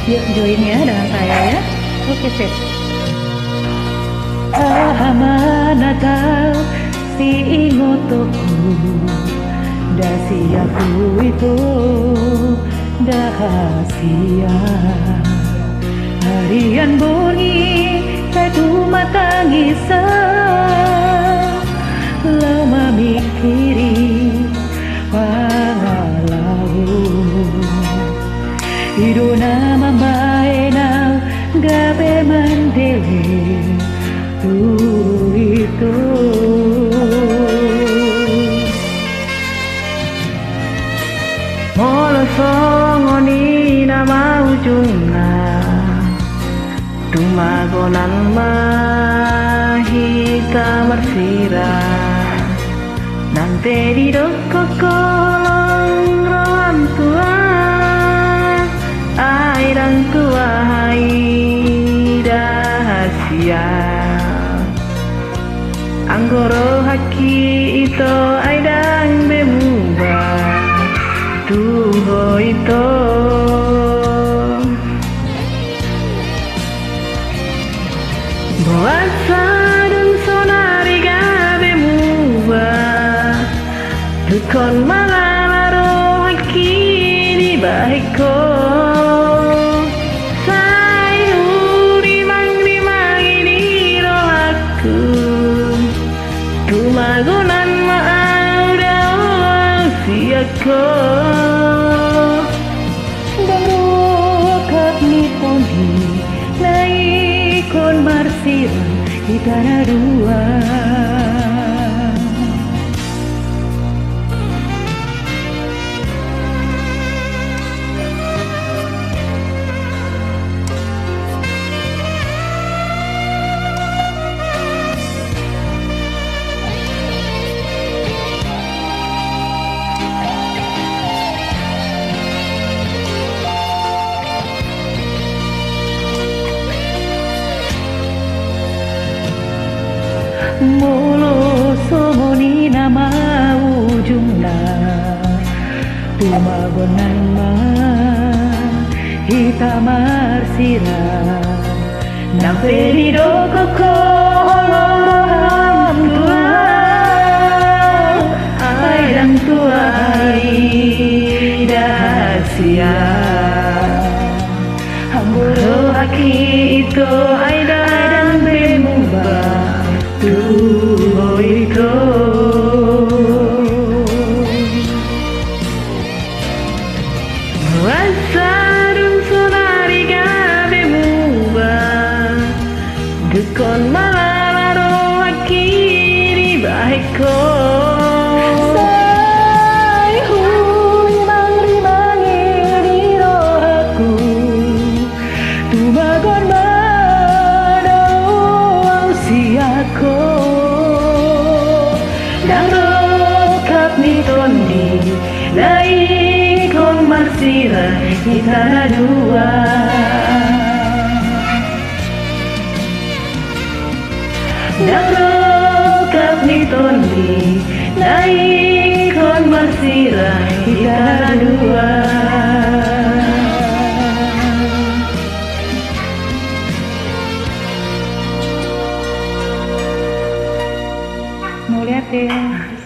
Yuk join ya dengan saya ya. Oke sip. Mana tahu si ingotoku dasi aku itu dahasia harian bunyi satu mata ngisah lama mikiri pangalau hiduna mamaenau gabe mandele itu molo songoni nama ujungna tumagonan mahita marsira nante di doko kolong rohan tua airang tua hai dahasia anggoro haki itu aidang bemuba tuho itu Boasa dan sonari gabe muba Dukon malalaro haki di bahiko Sayuri mang ini rohaku Tumagunan maau siako Darukat ni pondi naikon marsirang kita dua molo somoni nama ujungna tumagonan ma hita marsira namperi doko kolong tua airang tua dahasia hamburo haki itu aidang bemuba tuho itu Wasadun sonari gabe muba Dukon malalaro haki di bahiko Say huy mangrimangi di rohaku Tumagon madau siako Darokap ni tondi Laikon marsira kita dua Darokap ni tondi Laikon marsira kita dua Mau lihat deh